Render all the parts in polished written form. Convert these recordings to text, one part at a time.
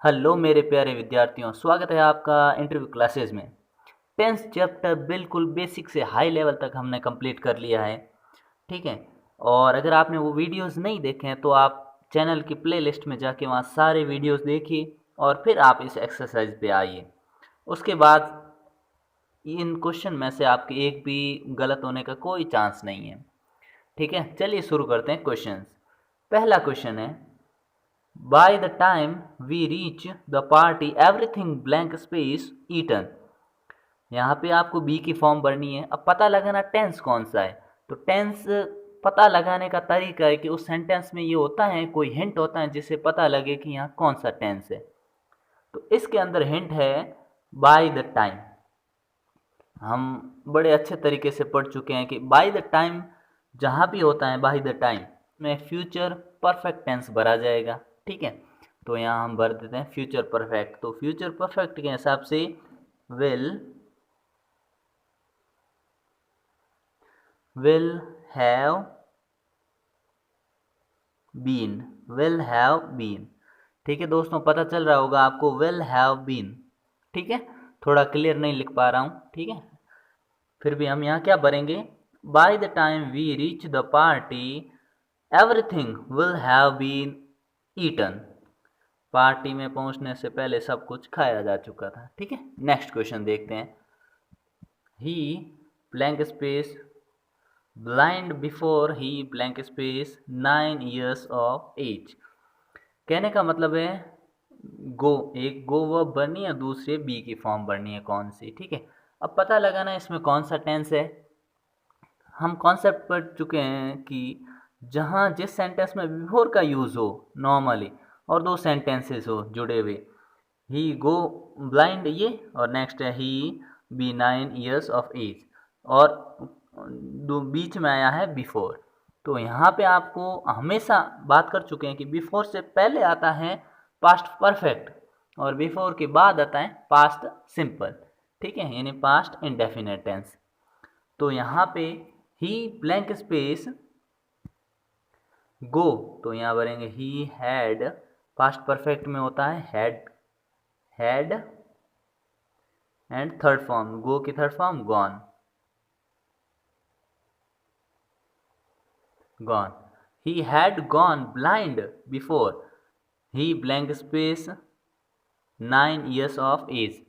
Hello मेरे प्यारे विद्यार्थियों, स्वागत है आपका इंटरव्यू क्लासेस में। टेंथ चैप्टर बिल्कुल बेसिक से हाई लेवल तक हमने कंप्लीट कर लिया है। ठीक है। और अगर आपने वो वीडियोस नहीं देखे हैं तो आप चैनल की प्लेलिस्ट में जाके वहाँ सारे वीडियोस देखिए और फिर आप इस एक्सरसाइज पे आइए। उसके बाद इन क्वेश्चन में से आपके एक भी गलत होने का कोई चांस नहीं है। ठीक है, चलिए शुरू करते हैं क्वेश्चंस। पहला क्वेश्चन है, By the time we reach the party, everything blank space eaten। यहाँ पे आपको बी की फॉर्म भरनी है। अब पता लगाना टेंस कौन सा है, तो टेंस पता लगाने का तरीका है कि उस सेंटेंस में ये होता है, कोई हिंट होता है जिससे पता लगे कि यहाँ कौन सा टेंस है। तो इसके अंदर हिंट है बाय द टाइम। हम बड़े अच्छे तरीके से पढ़ चुके हैं कि बाय द टाइम जहाँ भी होता है बाय द टाइम में फ्यूचर परफेक्ट टेंस भरा जाएगा। ठीक है, तो यहाँ हम भर देते हैं फ्यूचर परफेक्ट। तो फ्यूचर परफेक्ट के हिसाब से विल हैव बीन। ठीक है दोस्तों, पता चल रहा होगा आपको, विल हैव बीन। ठीक है, थोड़ा क्लियर नहीं लिख पा रहा हूँ। ठीक है, फिर भी हम यहाँ क्या भरेंगे, by the time we reach the party everything will have been eaten. Party में पहुंचने से पहले सब कुछ खाया जा चुका था। ठीक है, नेक्स्ट क्वेश्चन देखते हैं। He blank space blind before he blank space 9 years of age. कहने का मतलब है गो, एक गो वर्ब बननी है, दूसरे बी की फॉर्म बननी है, कौन सी। ठीक है, अब पता लगाना इसमें कौन सा टेंस है। हम कॉन्सेप्ट पढ़ चुके हैं कि जहाँ जिस सेंटेंस में बिफोर का यूज़ हो नॉर्मली और दो सेंटेंसेस हो जुड़े हुए, ही गो ब्लाइंड ये, और नेक्स्ट है ही बी 9 years ऑफ एज, और दो बीच में आया है बिफोर। तो यहाँ पे आपको हमेशा बात कर चुके हैं कि बिफोर से पहले आता है पास्ट परफेक्ट और बिफोर के बाद आता है पास्ट सिंपल। ठीक है, यानी पास्ट इंडेफिनिट टेंस। तो यहाँ पे ही ब्लैंक स्पेस गो, तो यहाँ भरेंगे ही हैड, पास्ट परफेक्ट में होता है had and third form, go की third form gone. He had gone blind before he blank space 9 years of age.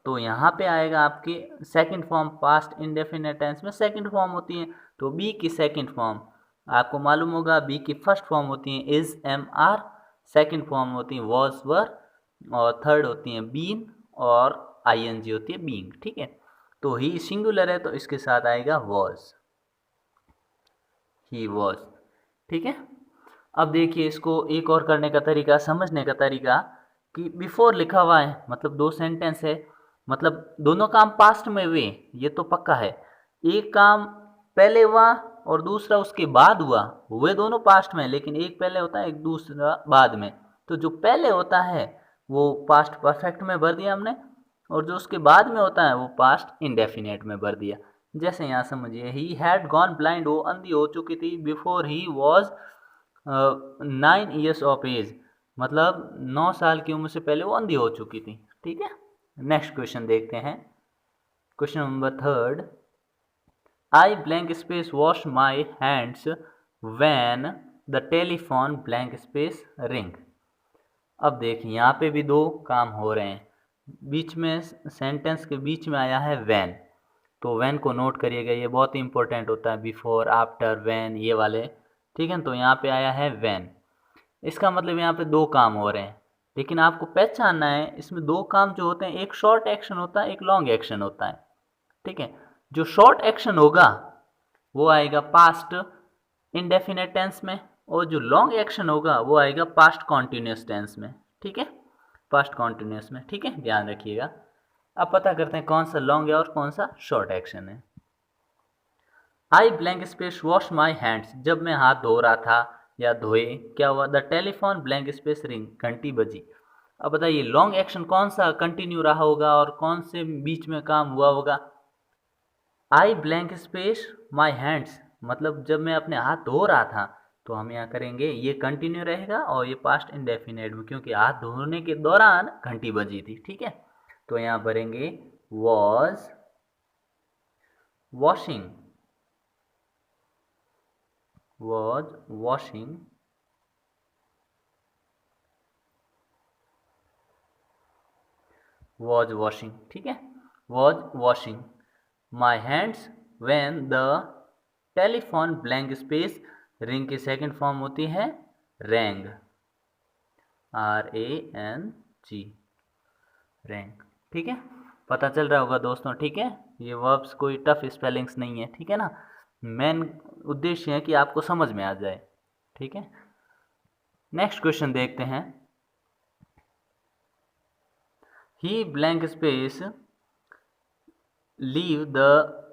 तो यहाँ पे आएगा आपके second form, past indefinite tense में सेकंड फॉर्म होती है, तो बी की सेकंड फॉर्म आपको मालूम होगा, बी की फर्स्ट फॉर्म होती है is am are, second form होती है वॉज वर, और थर्ड होती है बीन, और आई एन जी होती है बीइंग। ठीक है, तो ही सिंगुलर है तो इसके साथ आएगा वॉज, ही वॉज। ठीक है, अब देखिए इसको एक और करने का तरीका, समझने का तरीका, कि बिफोर लिखा हुआ है मतलब दो सेंटेंस है, मतलब दोनों काम पास्ट में हुए, ये तो पक्का है। एक काम पहले हुआ और दूसरा उसके बाद हुआ, हुए दोनों पास्ट में, लेकिन एक पहले होता है एक दूसरा बाद में। तो जो पहले होता है वो पास्ट परफेक्ट में भर दिया हमने, और जो उसके बाद में होता है वो पास्ट इंडेफिनेट में भर दिया। जैसे यहाँ समझिए, ही हैड गॉन ब्लाइंड, वो अंधी हो चुकी थी, before he was 9 years of age, मतलब 9 साल की उम्र से पहले वो अंधी हो चुकी थी। ठीक है, नेक्स्ट क्वेश्चन देखते हैं। Question number third, I blank space wash my hands when the telephone blank space ring. अब देखिए यहाँ पे भी दो काम हो रहे हैं, बीच में सेंटेंस के बीच में आया है वैन, तो वैन को नोट करिएगा, ये बहुत ही इंपॉर्टेंट होता है, बिफोर आफ्टर वैन ये वाले। ठीक है, तो यहाँ पे आया है वैन, इसका मतलब यहाँ पे दो काम हो रहे हैं, लेकिन आपको पहचानना है इसमें दो काम जो होते हैं, एक शॉर्ट एक्शन होता है, एक लॉन्ग एक्शन होता है। ठीक है, जो शॉर्ट एक्शन होगा वो आएगा पास्ट इंडेफिनेट टेंस में, और जो लॉन्ग एक्शन होगा वो आएगा पास्ट कॉन्टिन्यूस टेंस में। ठीक है, पास्ट कॉन्टिन्यूस में। ठीक है, ध्यान रखिएगा। अब पता करते हैं कौन सा लॉन्ग है और कौन सा शॉर्ट एक्शन है। आई blank space wash my hands, जब मैं हाथ धो रहा था या धोए, क्या हुआ, the telephone blank space ring, घंटी बजी। अब बताइए लॉन्ग एक्शन कौन सा कंटिन्यू रहा होगा और कौन से बीच में काम हुआ होगा। आई ब्लैंक स्पेस माई हैंड्स, मतलब जब मैं अपने हाथ धो रहा था, तो हम यहाँ करेंगे ये कंटिन्यू रहेगा और ये पास्ट इंडेफिनिट में, क्योंकि हाथ धोने के दौरान घंटी बजी थी। ठीक है, तो यहाँ भरेंगे was washing, was washing, was washing. ठीक है, was washing my hands when the telephone blank space ring की सेकंड फॉर्म होती है रैंग, RANG, रैंक। ठीक है, पता चल रहा होगा दोस्तों। ठीक है, ये वर्ब्स कोई टफ स्पेलिंग्स नहीं है। ठीक है ना, मेन उद्देश्य है कि आपको समझ में आ जाए। ठीक है, नेक्स्ट क्वेश्चन देखते हैं। He blank space leave the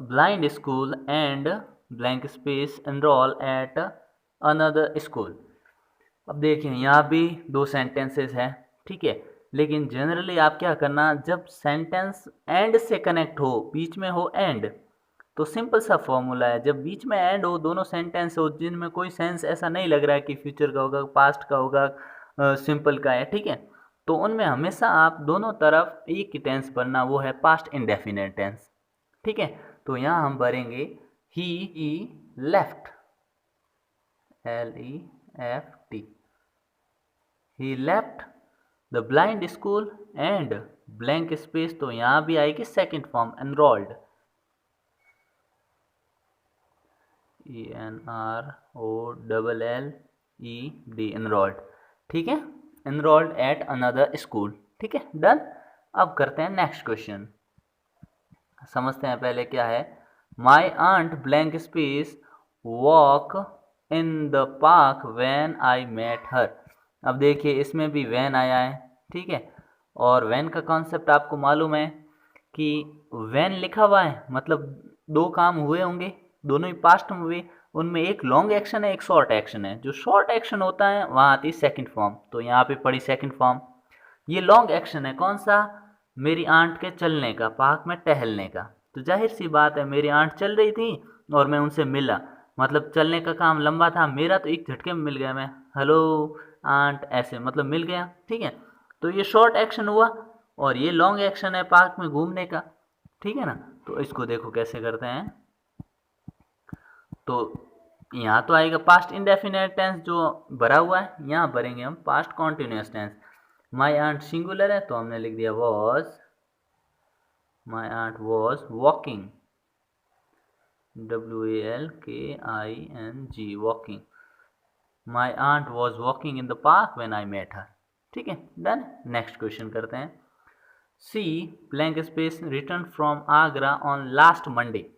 blind school and blank space enrol at another school. अब देखिए यहाँ भी दो सेंटेंसेस हैं। ठीक है, लेकिन जनरली आप क्या करना, जब सेंटेंस एंड से कनेक्ट हो, बीच में हो एंड, तो सिंपल सा फॉर्मूला है, जब बीच में एंड हो, दोनों सेंटेंस हो जिनमें कोई सेंस ऐसा नहीं लग रहा है कि फ्यूचर का होगा, पास्ट का होगा, सिंपल का है। ठीक है, तो उनमें हमेशा आप दोनों तरफ एक ही टेंस भरना, वो है पास्ट इंडेफिनिट टेंस। ठीक है, तो यहाँ हम भरेंगे he left, LEFT, he left the blind school and blank space, तो यहाँ भी आएगी second form enrolled, ENROLLED, enrolled. ठीक है, एनरोल्ड एट अनदर स्कूल। ठीक है, डन। अब करते हैं नेक्स्ट क्वेश्चन, समझते हैं पहले क्या है। My aunt blank space walk in the park when I met her. अब देखिए इसमें भी वैन आया है। ठीक है, और वैन का कॉन्सेप्ट आपको मालूम है कि वैन लिखा हुआ है मतलब दो काम हुए होंगे, दोनों ही पास्ट में हुए, उनमें एक लॉन्ग एक्शन है, एक शॉर्ट एक्शन है। जो शॉर्ट एक्शन होता है वहाँ आती है सेकंड फॉर्म, तो यहाँ पे पड़ी सेकंड फॉर्म। ये लॉन्ग एक्शन है कौन सा, मेरी आंट के चलने का, पार्क में टहलने का। तो जाहिर सी बात है मेरी आंट चल रही थी और मैं उनसे मिला, मतलब चलने का काम लंबा था मेरा, तो एक झटके में मिल गया मैं, हेलो आंट, ऐसे मतलब मिल गया। ठीक है, तो ये शॉर्ट एक्शन हुआ और ये लॉन्ग एक्शन है पार्क में घूमने का। ठीक है ना, तो इसको देखो कैसे करते हैं। तो यहाँ तो आएगा पास्ट इंडेफिनिट टेंस जो भरा हुआ है, यहाँ भरेंगे हम past continuous tense. My aunt singular है तो हमने लिख दिया was, my aunt was walking, WALKING, walking. My aunt was walking in the park when I met her. ठीक है, डन। नेक्स्ट क्वेश्चन करते हैं। She blank space return from Agra on last Monday.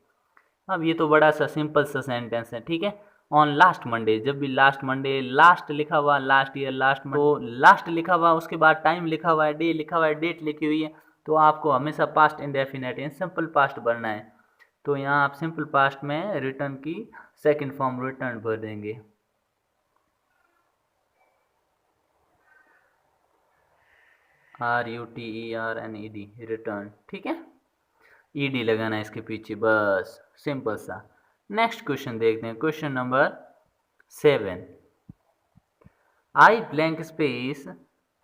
अब ये तो बड़ा सा सिंपल सा सेंटेंस है। ठीक है, ऑन लास्ट मंडे, जब भी लास्ट मंडे, लास्ट लिखा हुआ, लास्ट ईयर, लास्ट, तो लास्ट लिखा हुआ, उसके बाद टाइम लिखा हुआ है, डे लिखा हुआ है, डेट लिखी हुई है, तो आपको हमेशा पास्ट इंडेफिनिट या सिंपल पास्ट भरना है। तो यहाँ आप सिंपल पास्ट में रिटर्न की सेकंड फॉर्म रिटर्न भर देंगे, RUTERNED, रिटर्न। ठीक है, ED लगाना है इसके पीछे, बस सिंपल सा। नेक्स्ट क्वेश्चन देखते हैं, question number 7। I blank space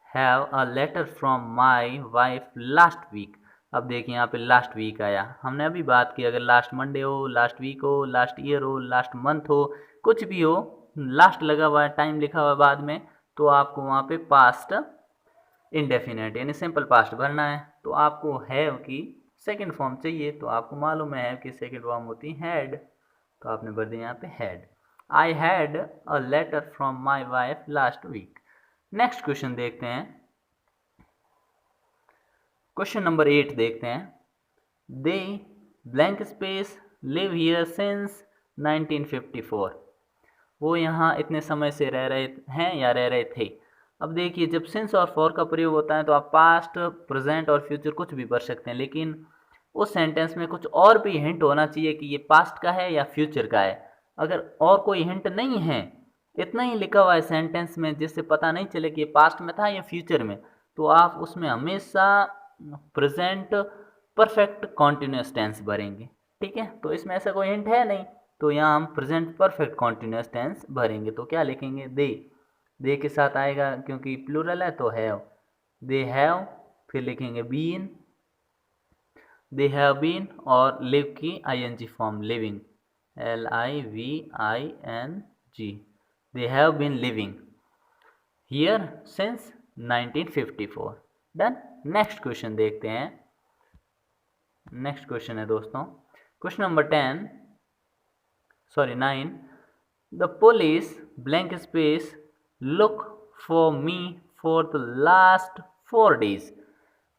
have a letter from my wife last week. अब देखिए यहाँ पे लास्ट वीक आया, हमने अभी बात की, अगर लास्ट मंडे हो, लास्ट वीक हो, लास्ट ईयर हो, लास्ट मंथ हो, कुछ भी हो, लास्ट लगा हुआ है, टाइम लिखा हुआ है बाद में, तो आपको वहाँ पे पास्ट इंडेफिनिट यानी सिंपल पास्ट भरना है। तो आपको हैव की सेकंड फॉर्म चाहिए, तो आपको मालूम है हैव की सेकंड फॉर्म होती है हैड, तो आपने भर दिया यहाँ पे had. I had a letter from my wife last week. Next question देखते हैं, क्वेश्चन नंबर 8 देखते हैं। They blank space live here since 1954। वो यहाँ इतने समय से रह रहे हैं या रह रहे थे। अब देखिए जब सिंस और फॉर का प्रयोग होता है तो आप पास्ट, प्रेजेंट और फ्यूचर कुछ भी भर सकते हैं, लेकिन उस सेंटेंस में कुछ और भी हिंट होना चाहिए कि ये पास्ट का है या फ्यूचर का है। अगर और कोई हिंट नहीं है, इतना ही लिखा हुआ है सेंटेंस में जिससे पता नहीं चले कि ये पास्ट में था या फ्यूचर में, तो आप उसमें हमेशा प्रेजेंट परफेक्ट कॉन्टिन्यूस टेंस भरेंगे। ठीक है, तो इसमें ऐसा कोई हिंट है नहीं, तो यहाँ हम प्रेजेंट परफेक्ट कॉन्टिन्यूस टेंस भरेंगे। तो क्या लिखेंगे, दे के साथ आएगा क्योंकि प्लूरल है तो हैव, दे हैव, फिर लिखेंगे बीन, दे हैव बीन, और लिव की ING form living, LIVING, they have been living here since 1954। Done. Next question देखते हैं। नेक्स्ट क्वेश्चन है दोस्तों, question number 9, the police blank space look for me for the last 4 days।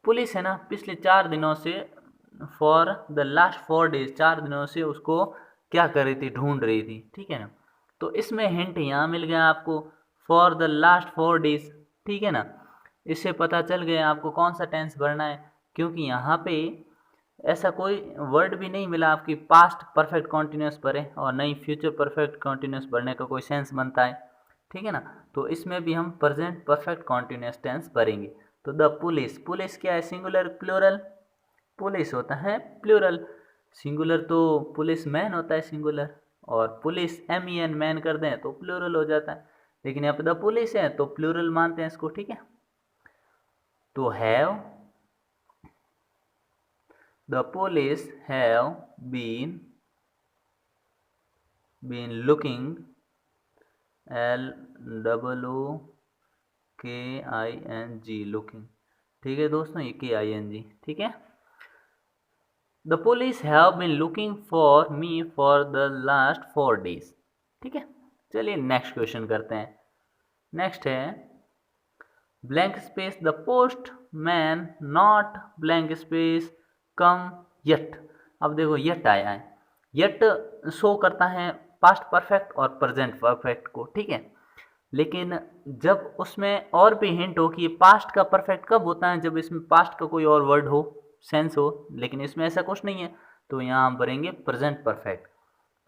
Police है ना, पिछले 4 दिनों से, फॉर द लास्ट 4 days, 4 दिनों से उसको क्या कर रही थी, ढूंढ रही थी, ठीक है ना। तो इसमें हिंट यहाँ मिल गया आपको, फॉर द लास्ट 4 days, ठीक है ना। इससे पता चल गया आपको कौन सा टेंस भरना है, क्योंकि यहाँ पे ऐसा कोई वर्ड भी नहीं मिला आपकी पास्ट परफेक्ट कॉन्टिन्यूस भरे और नहीं फ्यूचर परफेक्ट कॉन्टिन्यूस भरने का कोई सेंस बनता है, ठीक है ना। तो इसमें भी हम प्रेजेंट परफेक्ट कॉन्टिन्यूस टेंस भरेंगे। तो द पुलिस, पुलिस क्या है, सिंगुलर प्लूरल, पुलिस होता है प्लूरल, सिंगुलर तो पुलिस मैन होता है सिंगुलर, और पुलिस MEN मैन कर दें तो प्लूरल हो जाता है, लेकिन यहाँ पे द पुलिस है तो प्लूरल मानते हैं इसको, ठीक है। तो have, the police have been looking, LOOKING, looking, ठीक है दोस्तों, ये KING, ठीक है। The police have been looking for me for the last 4 days, ठीक है। चलिए नेक्स्ट क्वेश्चन करते हैं। नेक्स्ट है blank space the post man not blank space come yet. अब देखो यट आया है, यट शो करता है पास्ट परफेक्ट और प्रेजेंट परफेक्ट को, ठीक है। लेकिन जब उसमें और भी हिंट हो कि पास्ट का परफेक्ट कब होता है, जब इसमें पास्ट का कोई और वर्ड हो, सेंस हो, लेकिन इसमें ऐसा कुछ नहीं है, तो यहाँ हम भरेंगे प्रेजेंट परफेक्ट।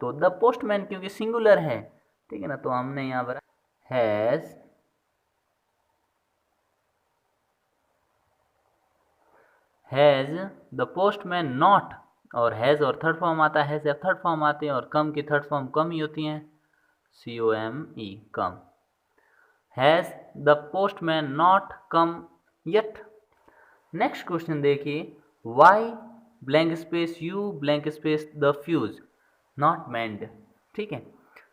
तो द पोस्टमैन क्योंकि सिंगुलर है, ठीक है ना, तो हमने यहाँ भरा हैज द पोस्टमैन नॉट, और हैज़ और थर्ड फॉर्म आता है, हैज़ या थर्ड फॉर्म आते हैं, और कम की थर्ड फॉर्म कम ही होती हैं, COME, come. Has the postman not come yet. Next question देखिए, why blank space you blank space the fuse not mend, ठीक है।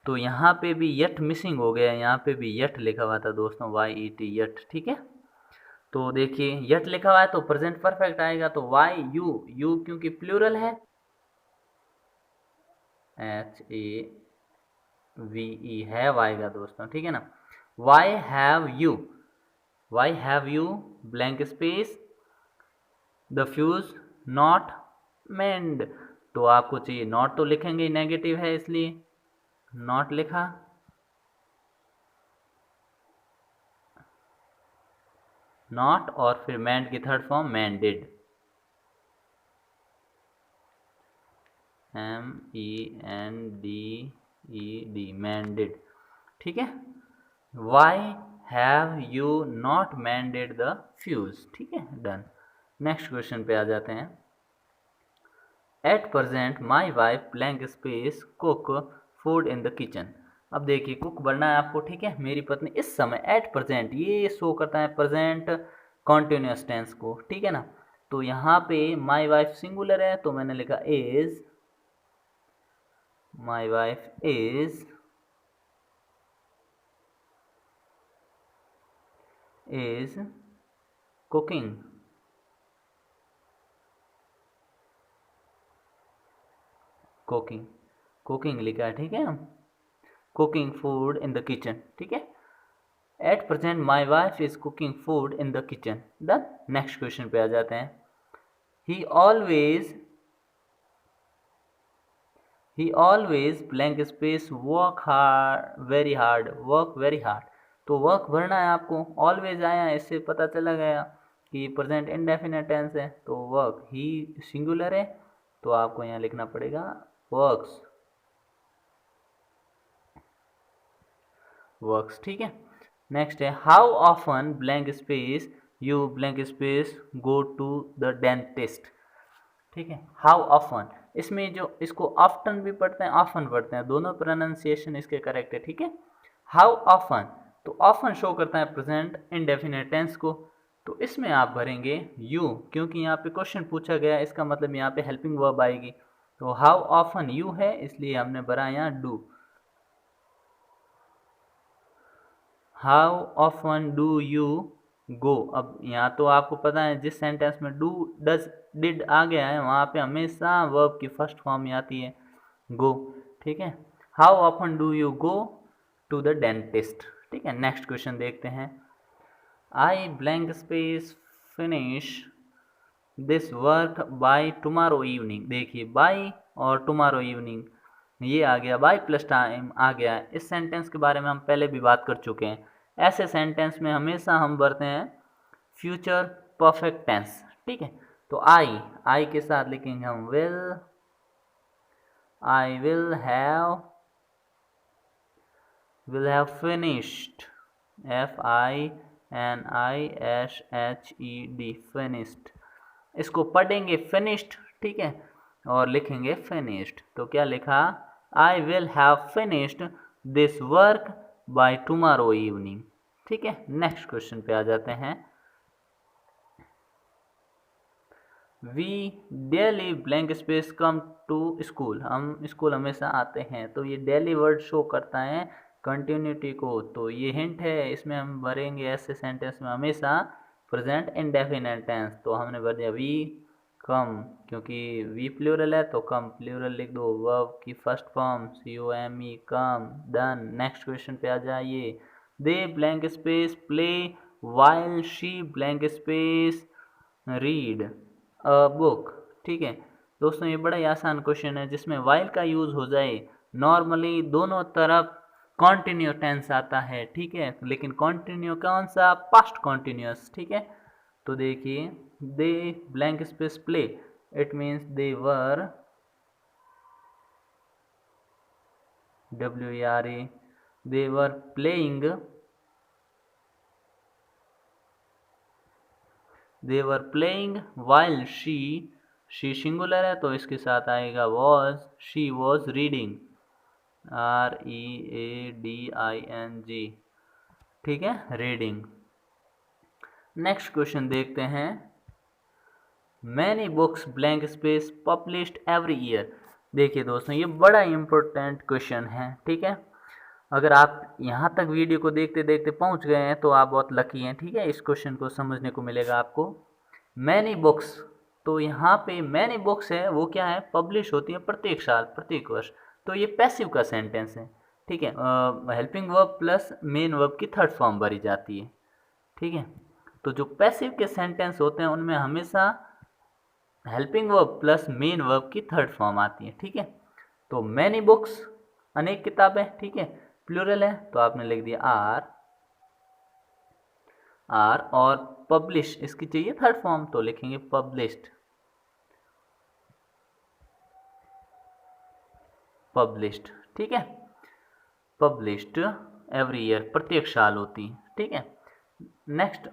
तो यहाँ पे भी यट मिसिंग हो गया, यहाँ पे भी यट लिखा हुआ था दोस्तों, YET यट, ठीक है। तो देखिए यट लिखा हुआ है तो प्रेजेंट परफेक्ट आएगा, तो वाई यू क्योंकि प्लूरल है, HAVE हैव आएगा दोस्तों, ठीक है ना। Why have you blank space the fuse not mend. तो आपको चाहिए नॉट, तो लिखेंगे नेगेटिव है इसलिए नॉट लिखा, नॉट, और फिर मैंड की third form mended, MENDED, mended, ठीक है। Why have you not mended the fuse, ठीक है, डन। नेक्स्ट क्वेश्चन पे आ जाते हैं। At present my wife blank space cook food in the kitchen. अब देखिए कुक बनना है आपको, ठीक है, मेरी पत्नी इस समय, एट प्रेजेंट ये शो करता है प्रेजेंट कॉन्टिन्यूस टेंस को, ठीक है ना। तो यहाँ पे माई वाइफ सिंगुलर है तो मैंने लिखा is, my wife is cooking, cooking लिखा है, ठीक है, cooking food in the kitchen, ठीक है। Eight present my wife is cooking food in the kitchen, done. Next question पे आ जाते हैं। ही always blank space work very hard, तो वर्क भरना है आपको, ऑलवेज आया इससे पता चला गया कि प्रेजेंट इंडेफिनिट टेंस है, तो वर्क, ही सिंगुलर है तो आपको यहाँ लिखना पड़ेगा वर्क्स, ठीक है। नेक्स्ट है how often blank space you blank space go to the dentist, ठीक है। हाउ ऑफन इसमें जो इसको ऑफ्टन भी पढ़ते हैं, ऑफन पढ़ते हैं, दोनों प्रोनाउंसिएशन इसके करेक्ट है, ठीक है। हाउ ऑफन, तो ऑफन शो करता है प्रेजेंट इंडेफिनिट टेंस को, तो इसमें आप भरेंगे यू, क्योंकि यहाँ पे क्वेश्चन पूछा गया, इसका मतलब यहाँ पे हेल्पिंग वर्ब आएगी। तो हाउ ऑफन यू है, इसलिए हमने भरा यहाँ do. How often do you गो, अब यहाँ तो आपको पता है जिस सेंटेंस में डू डज डिड आ गया है वहाँ पे हमेशा वर्ब की फर्स्ट फॉर्म आती है गो, ठीक है। How often do you go to the dentist, ठीक है। नेक्स्ट क्वेश्चन देखते हैं। I blank space finish this work by tomorrow evening, देखिए बाय और टुमारो इवनिंग ये आ गया, बाय प्लस टाइम आ गया। इस सेंटेंस के बारे में हम पहले भी बात कर चुके हैं। ऐसे सेंटेंस में हमेशा हम भरते हैं फ्यूचर परफेक्ट टेंस, ठीक है। तो आई के साथ लिखेंगे हम will, I will have finished, FINISHED finished, इसको पढ़ेंगे फिनिश्ड, ठीक है, और लिखेंगे फिनिश्ड। तो क्या लिखा, I will have finished this work by tomorrow evening, ठीक है। नेक्स्ट क्वेश्चन पे आ जाते हैं। We daily blank space come to school, हम स्कूल हमेशा आते हैं, तो ये डेली वर्ड शो करता है कंटिन्यूटी को, तो ये हिंट है, इसमें हम भरेंगे ऐसे सेंटेंस में हमेशा प्रेजेंट इंडेफिनिट टेंस, तो हमने भर दिया वी कम, क्योंकि वी प्लूरल है तो कम प्लूरल लिख दो, वर्ब की first form COME come, done. Next question पे आ जाइए। They blank space play while she blank space read a book, ठीक है। दोस्तों ये बड़ा ही आसान क्वेश्चन है जिसमें वाइल का यूज़ हो जाए, नॉर्मली दोनों तरफ कॉन्टिन्यू टेंस आता है, ठीक है, लेकिन कॉन्टिन्यू कौन सा, पास्ट कॉन्टिन्यूअस, ठीक है। तो देखिए they blank space play, it means they were WERE, they were playing, they were playing while she singular है तो इसके साथ आएगा was, she was reading, READING, ठीक है, रीडिंग। नेक्स्ट क्वेश्चन देखते हैं। Many books blank space published every year, देखिए दोस्तों ये बड़ा इंपॉर्टेंट क्वेश्चन है, ठीक है। अगर आप यहाँ तक वीडियो को देखते देखते पहुँच गए हैं तो आप बहुत लकी हैं, ठीक है, इस क्वेश्चन को समझने को मिलेगा आपको। मैनी बुक्स, तो यहाँ पे मैनी बुक्स है वो क्या है, पब्लिश होती है प्रत्येक साल प्रत्येक वर्ष, तो ये पैसिव का सेंटेंस है, ठीक है। Helping verb plus main verb की थर्ड फॉर्म भरी जाती है, ठीक है। तो जो पैसिव के सेंटेंस होते हैं उनमें हमेशा helping verb plus main verb की थर्ड फॉर्म आती है, ठीक है। तो मैनी बुक्स अनेक किताबें, ठीक है, प्लूरल है तो आपने लिख दिया आर, और पब्लिश इसकी चाहिए थर्ड फॉर्म तो लिखेंगे पब्लिश्ड, ठीक है, पब्लिश्ड एवरी ईयर प्रत्येक साल होती है, ठीक है। नेक्स्ट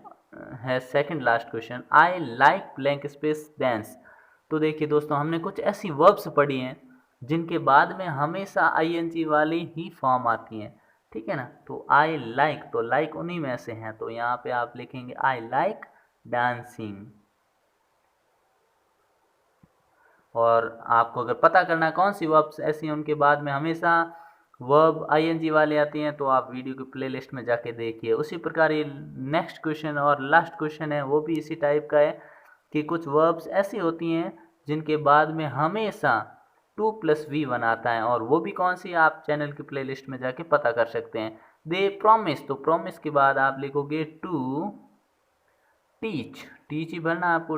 है second last question. I like blank space dance, तो देखिए दोस्तों हमने कुछ ऐसी वर्ब्स पढ़ी हैं जिनके बाद में हमेशा ING वाली ही फॉर्म आती हैं, ठीक है ना। तो आई लाइक, तो लाइक उन्हीं में से हैं, तो यहाँ पे आप लिखेंगे आई लाइक डांसिंग। और आपको अगर पता करना कौन सी वर्ब्स ऐसी हैं उनके बाद में हमेशा वर्ब ING वाले आती हैं तो आप वीडियो की प्लेलिस्ट में जाके देखिए। उसी प्रकार ये नेक्स्ट क्वेश्चन और लास्ट क्वेश्चन है वो भी इसी टाइप का है कि कुछ वर्ब्स ऐसी होती हैं जिनके बाद में हमेशा 2+V बनाता है, और वो भी कौन सी आप चैनल की प्लेलिस्ट में जाके पता कर सकते हैं। दे प्रॉमिस, तो प्रॉमिस के बाद आप लिखोगे टू टीच, टीच ही भरना आपको,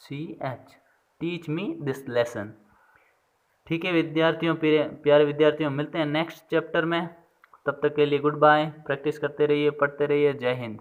TEACH, teach me this lesson, ठीक है विद्यार्थियों, प्यारे विद्यार्थियों, मिलते हैं नेक्स्ट चैप्टर में, तब तक के लिए गुड बाय, प्रैक्टिस करते रहिए, पढ़ते रहिए, जय हिंद।